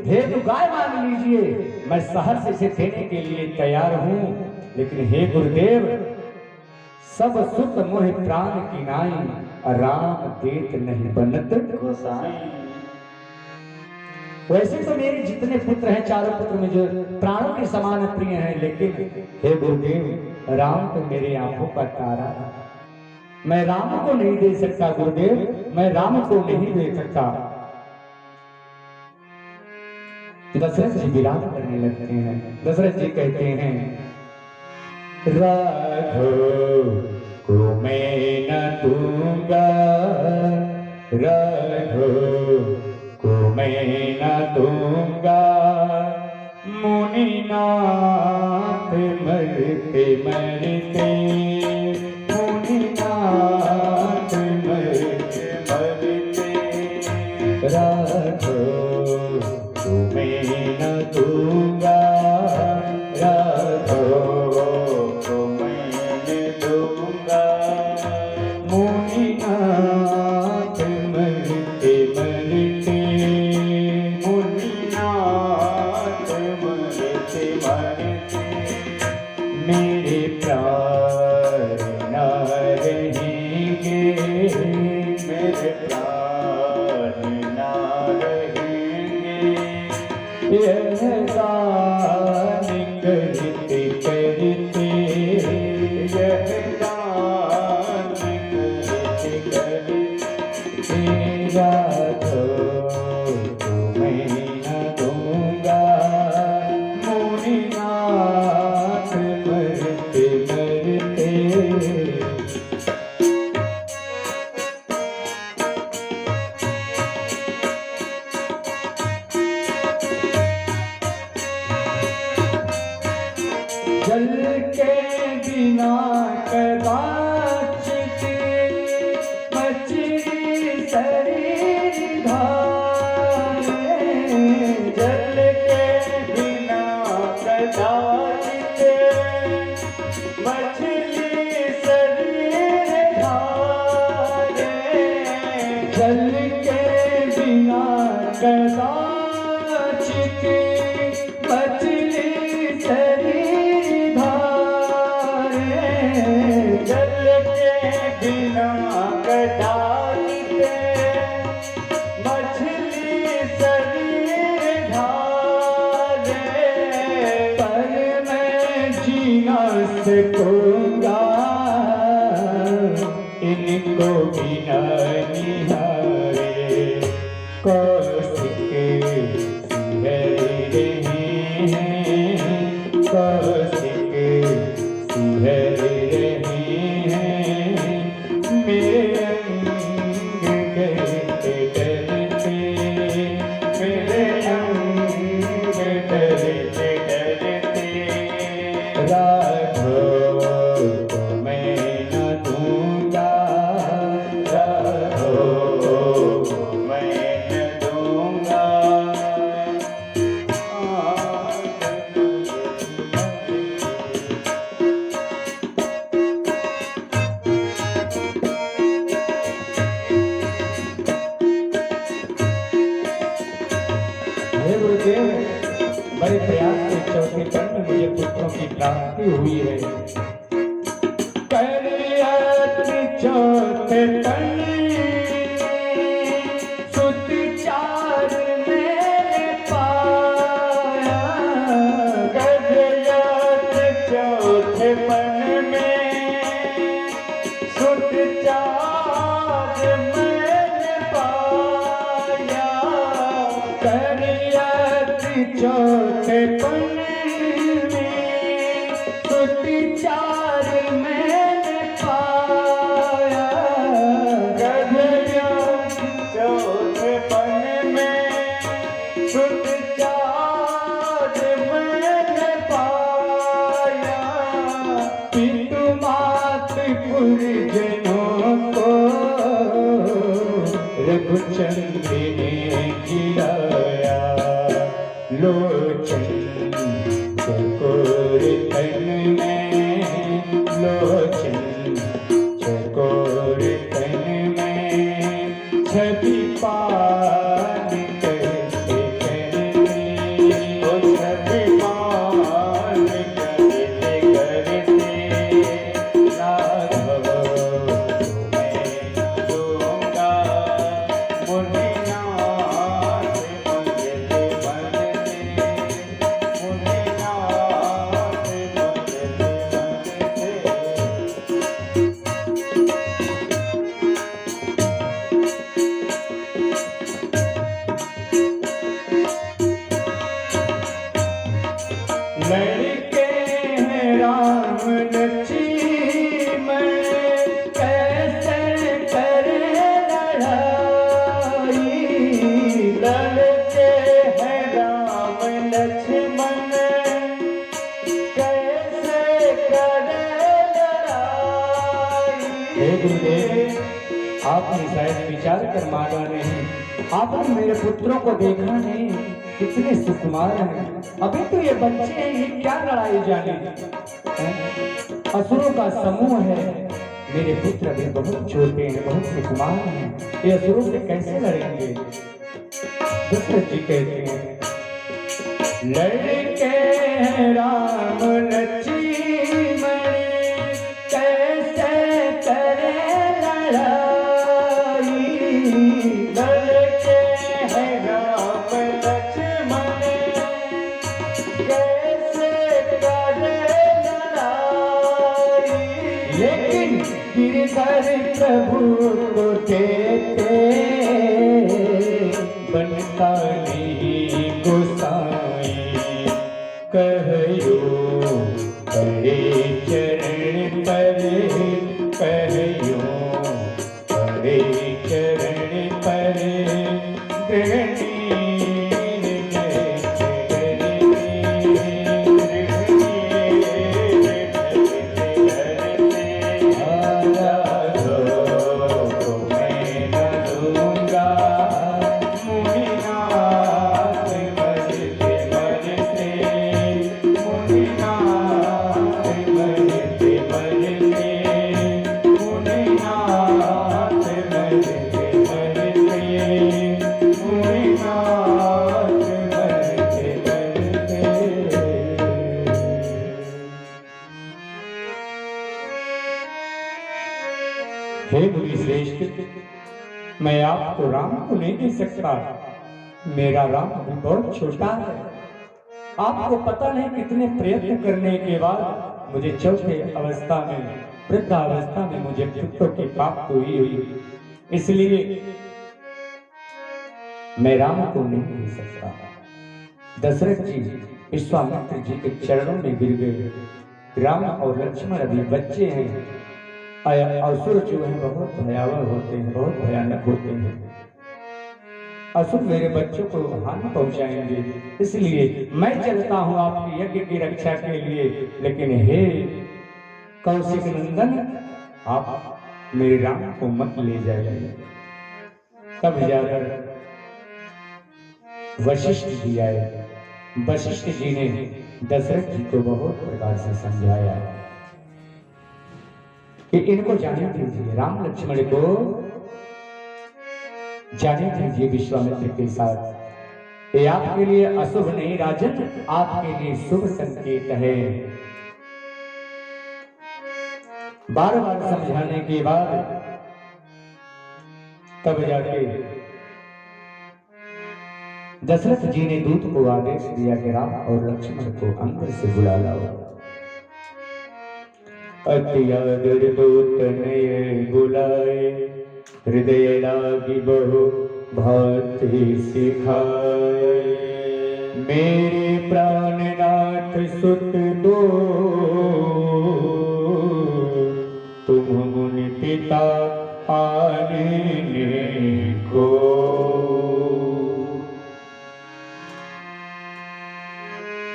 हेतु गाय मांग लीजिए, मैं शहर से इसे देने के लिए तैयार हूं। लेकिन हे गुरुदेव, सब सुत मोह प्राण की नाई, राम देत नहीं बनत गोसाई। वैसे तो मेरे जितने पुत्र हैं, चारों पुत्र मुझे प्राणों के समान प्रिय हैं, लेकिन हे गुरुदेव, राम तो मेरे आंखों का तारा है। मैं राम को नहीं दे सकता गुरुदेव, मैं राम को नहीं दे सकता। दशरथ जी विराम करने लगते हैं। दशरथ जी कहते हैं, राघव को मैं न दूंगा, राघव को मैं न दूंगा, मुनिनाथ मरते मरते, मुनिनाथ मरते मरते, राघव को मैं न दूंगा, राघव को मैं न दूंगा, मुनिनाथ मरते मरते, मुनिनाथ मरते मरते, मेरे प्राण न रहेंगे, मेरे प्राण न रहेंगे, यह दान करते करते, यह दान करते करते, राघव को मैं न दूंगा, मुनिनाथ मरते मरते। जल के बिना कदाचित मछली शरीर धारे, जल के बिना कदाचित मछली शरीर धारे, जल के बिना कदाचित मछली शरीर धारे, जल के बिना कदाचित मछली शरीर धारे, पर मैं जी न सकूंगा इनको बिना निहारे, कौशिक सिहर रहे हैं, कौशिक सिहर रहे हैं, मेरे अंग डरते डरते, मेरे अंग डरते डरते, राघव को मैं न दूंगा, राघव को मैं न दूंगा, हे गुरुदेव, बड़े प्रयास से चौथे पन में मुझे पुत्रों की प्राप्ति हुई है। करियत चौथे पन सुत चार मैंने पाया, करियत चौथे पन में सुत चार मैंने पाया, करियत चौथे पन में सुत चार मैंने पाया, करियत चौथे पन में सुत चार मैंने पाया, पितु मात पुरजनों को रघुचंद्र ने गिराया, लोचन चकोर तन में, लोचन चकोर तन में, छवि पान करते करते, लड़के हैं राम लक्ष्मण कैसे करे लड़ाई। लड़के हैं राम लक्ष्मण कैसे करे लड़ाई। हे गुरुदेव, आपने शायद विचार कर माना नहीं, आपने मेरे पुत्रों को देखा नहीं, कितने सुकुमार हैं। अभी तो ये बच्चे हैं, ये क्या लड़ाई जाने। असुरों का समूह है, मेरे पुत्र अभी बहुत छोटे हैं, बहुत सुकुमार हैं, ये असुरों से कैसे लड़ेंगे। दशरथ जी कहते हैं लड़के हैं राम लक्ष्मण कैसे करे लड़ाई। लड़के हैं राम लक्ष्मण कैसे करे लड़ाई। लेकिन गिरधर प्रभु को देते बनता नहीं गोसाई। कहयो परे चरण पर, कहयो परे चरण पर गृहणी हे मुनि श्रेष्ठ, मैं आपको राम को नहीं दे सकता, मेरा राम भी बहुत छोटा है। आपको पता नहीं कितने प्रयत्न करने के बाद मुझे चौथे अवस्था में, वृद्धावस्था में मुझे पुत्रों की प्राप्ति हुई, इसलिए मैं राम को नहीं दे सकता। दशरथ जी विश्वामित्र जी के चरणों में गिर गए। राम और लक्ष्मण अभी बच्चे हैं, असुर जो है बहुत भयावह होते हैं, बहुत भयानक होते हैं। असुर मेरे बच्चों को हानि पहुंचाएंगे, इसलिए मैं चलता हूं आपके यज्ञ की रक्षा के लिए। लेकिन हे कौशिक नंदन, आप मेरे राम को मत ले जाइए। तब जाकर वशिष्ठ जी आए। वशिष्ठ जी ने दशरथ जी को बहुत प्रकार से समझाया कि इनको जाने दीजिए, राम लक्ष्मण को जाने दीजिए विश्वामित्र के साथ। ये आपके लिए अशुभ नहीं राजन, आपके लिए शुभ संकेत है। बार बार समझाने के बाद तब जाके दशरथ जी ने दूत को आदेश दिया कि राम और लक्ष्मण को अंदर से बुला लाओ। अति आदर दूत ने बुलाए, हृदय लागी बहु भांति सिखाए। मेरे प्राणनाथ सुत दो, तुम मुनि पिता आने को।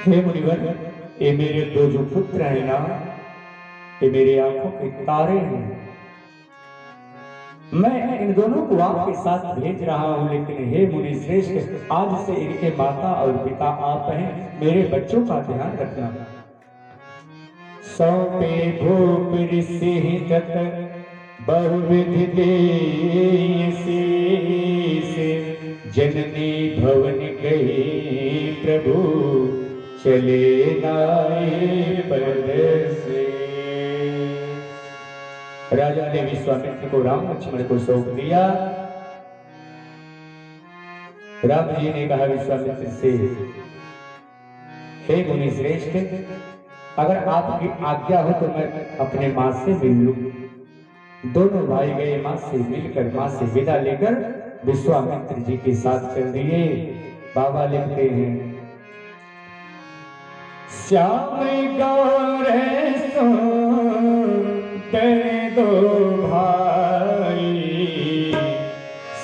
हे मुनिवर, ये मेरे दो जो पुत्र हैं ना, ये मेरे आंखों के तारे हैं। मैं इन दोनों को आपके साथ भेज रहा हूं, लेकिन हे मुनि श्रेष्ठ, आज से इनके माता और पिता आप हैं, मेरे बच्चों का ध्यान रखना। सौंपे भूप ऋषि दत्त बहुविधि देय शीश। जननी भवन गई प्रभु, चले नाए पद से। राजा ने विश्वामित्र को राम लक्ष्मण को सौंप दिया। राम जी ने कहा विश्वामित्र से, हे मुनि श्रेष्ठ, अगर आपकी आज्ञा हो तो मैं अपने मां से मिल लूं। दोनों भाई गए, मां से मिलकर, मां से विदा लेकर विश्वामित्र जी के साथ चल दिए। बाबा लिखते हैं, श्याम गौर तेरे दो भाई,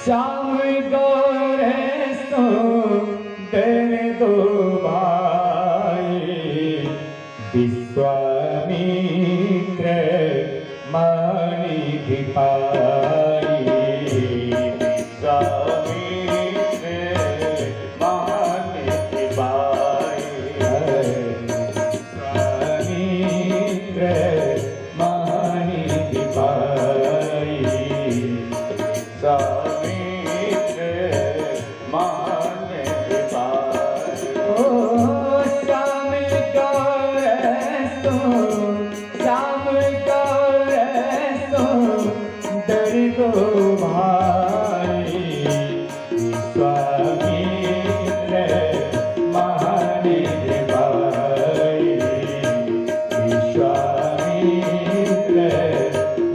श्याम गौर तेरे दो भाई, विश्वामित्र मानिधि पाई, विश्वामित्र मानिधि पाई, विश्वामित्र मानिधि पाई, विश्वामित्र मानिधि पाई। ओ श्याम गौर श्याम गौर तेरे दो भाई, विश्वामित्र मानिधि पाई, विश्वामित्र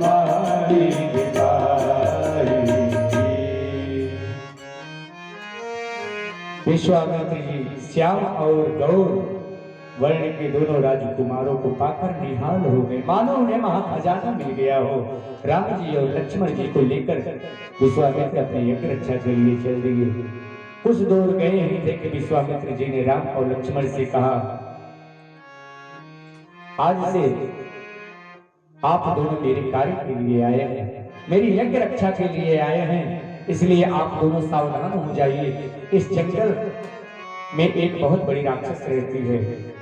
मानिधि पाई। विश्वामित्र जी श्याम और गौर वर्ण के दोनों राजकुमारों को पाकर निहाल हो गए, मानो उन्हें महाखजाना मिल गया हो। राम जी और लक्ष्मण जी को लेकर विश्वामित्र अपने यज्ञ रक्षा के लिए चल दिए। कुछ दूर गए ही थे कि विश्वामित्र जी ने राम और लक्ष्मण से कहा, आज से आप दोनों मेरे कार्य के लिए आए हैं, मेरी यज्ञ रक्षा के लिए आए हैं, इसलिए आप दोनों सावधान हो जाइए। इस जंगल में एक बहुत बड़ी राक्षस रहती है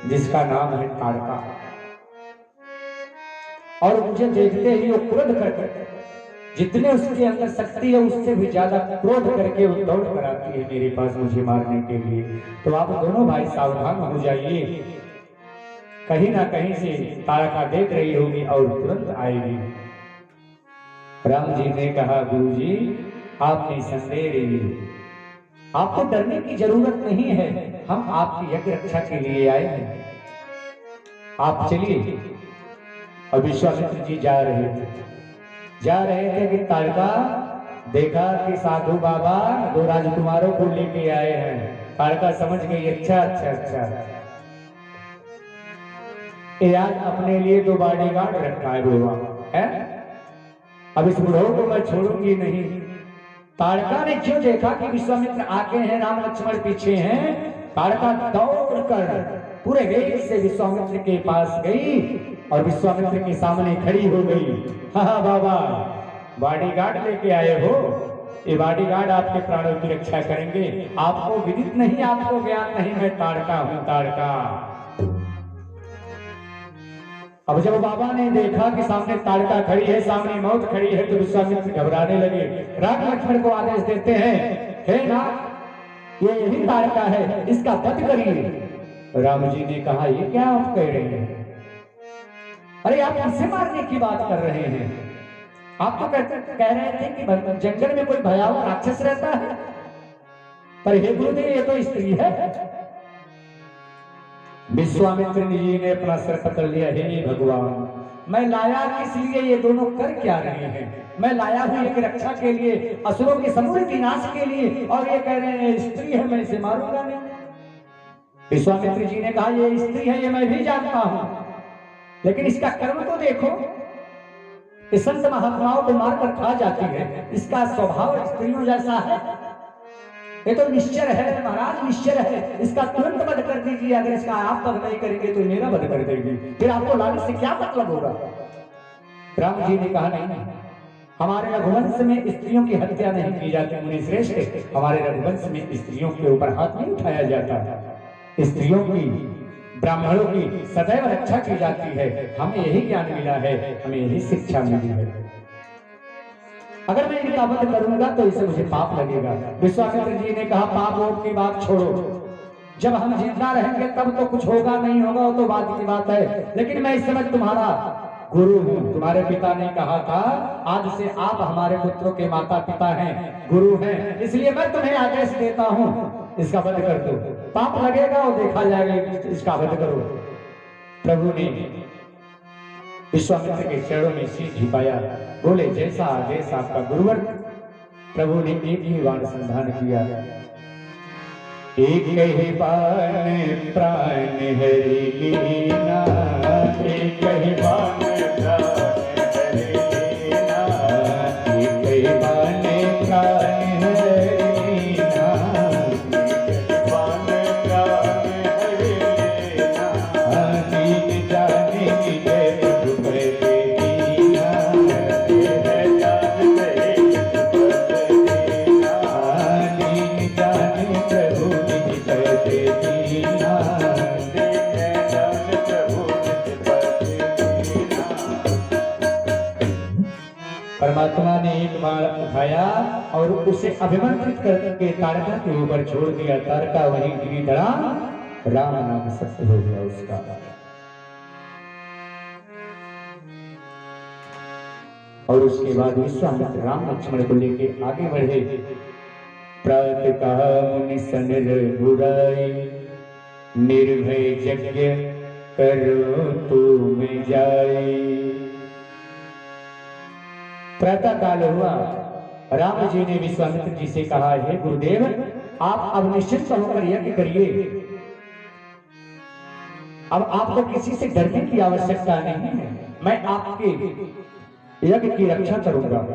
जिसका नाम है ताड़का, और मुझे देखते ही वो क्रोध करके, जितने उसके अंदर शक्ति है उससे भी ज्यादा क्रोध करके वो दौड़ कर आती है मेरे पास मुझे मारने के लिए। तो आप दोनों भाई सावधान हो जाइए, कहीं ना कहीं से ताड़का देख रही होगी और तुरंत आएगी। राम जी ने कहा, गुरुजी आप निसंदेह रहिए, आपको डरने की जरूरत नहीं है, हम आपकी यज्ञ रक्षा के लिए आए हैं, आप चलिए। और विश्वामित्र जी जा रहे थे कि ताड़का देखा कि साधु बाबा दो राजकुमारों को लेके आए हैं। ताड़का समझ गई, अच्छा अच्छा अच्छा, ये आज अपने लिए दो बॉडीगार्ड रखा है बुढ़वा है, अब इस बुढ़ऊ को मैं छोड़ूंगी नहीं। ताड़का ने क्यों देखा कि विश्वामित्र आगे हैं, राम लक्ष्मण पीछे हैं, ताड़का दौड़कर पूरे वेग से विश्वामित्र के पास गई और विश्वामित्र के सामने खड़ी हो गई। हाँ बाबा, बॉडीगार्ड लेके आए हो, ये बॉडीगार्ड आपके प्राणों की रक्षा करेंगे। आपको विदित नहीं, आपको ज्ञान नहीं, मैं ताड़का हूं, ताड़का। अब जब बाबा ने देखा कि सामने ताड़का खड़ी है, सामने मौत खड़ी है, तो विश्वामित्र घबराने लगे। राम लक्ष्मण को आदेश देते हैं, हे नाथ ये यही ताड़का है, इसका वध करिए। राम जी ने कहा, ये क्या आप कह रहे हैं? अरे आप किसे मारने की बात कर रहे हैं? आप तो कह रहे थे कि जंगल में कोई भयावह राक्षस रहता है, पर हे गुरुदेव ये तो स्त्री है। विश्वामित्र जी ने अपना सिर पकड़ लिया, हे भगवान मैं लाया किस लिए, ये दोनों कर क्या रहे हैं? मैं लाया हूं एक रक्षा के लिए, असुरों के समूल विनाश के लिए, और ये कह रहे हैं स्त्री है, मैं इसे मारूंगा नहीं। विश्वामित्र जी ने कहा, ये स्त्री है ये मैं भी जानता हूं, लेकिन इसका कर्म तो देखो, इस संत महात्माओं को मारकर खा जाती है, इसका स्वभाव स्त्रियों जैसा है, ये तो निश्चर है महाराज, निश्चर है, इसका तुरंत वध कर दीजिए। अगर इसका आप वध नहीं करेंगे तो मेरा वध कर देगी, फिर आपको लाने से क्या मतलब होगा? राम जी ने कहा, नहीं हमारे रघुवंश में स्त्रियों की हत्या नहीं की जाती मुनि श्रेष्ठ, हमारे रघुवंश में स्त्रियों के ऊपर हाथ नहीं उठाया जाता, स्त्रियों की ब्राह्मणों की सदैव रक्षा की जाती है। हमें यही ज्ञान मिला है, हमें यही शिक्षा मिली है, अगर मैं इनका वध करूंगा तो इसे मुझे पाप लगेगा। विश्वामित्र जी ने कहा, पाप वोट की बात छोड़ो, जब हम जिंदा रहेंगे तब तो कुछ होगा नहीं होगा वो तो बात की बात है, लेकिन मैं इस समय तुम्हारा गुरु हूँ। तुम्हारे पिता ने कहा था आज से आप हमारे पुत्रों के माता पिता हैं, गुरु हैं, इसलिए मैं तुम्हें आदेश देता हूँ इसका वध कर दो, पाप लगेगा और देखा जाएगा, इसका वध करो। प्रभु ने विश्वामित्र के चरणों में शीश झुकाया, बोले जैसा आदेश आपका गुरुवर। प्रभु ने एक ही बाण संधान किया, एक ही बाण प्राण हरि लीना, एक ही बाण प्राण हरि लीना, एक ही बाण प्राण हरि लीना, एक ही बाण प्राण हरि लीना, दीन जाने की जय प्रभु कह दीना, दीन जाने दीन जाने प्रभु परमात्मा ने एक बाण उठाया और उसे अभिमंत्रित करके तारका के ऊपर छोड़ दिया। तारका वहीं गिरी धड़ा, राम नाम सत्य हो गया उसका। और उसके बाद विश्वामित्र राम लक्ष्मण को लेके आगे बढ़े। प्रातः मुनि सनर बुराई, निर्भय यज्ञ करो तुम जाई। प्रातः काल हुआ, राम जी ने विश्वामित्र जी से कहा, हे गुरुदेव, आप अब निश्चिंत होकर यज्ञ करिए। अब आपको किसी से डरने की आवश्यकता नहीं है, मैं आपके यज्ञ की रक्षा करूंगा।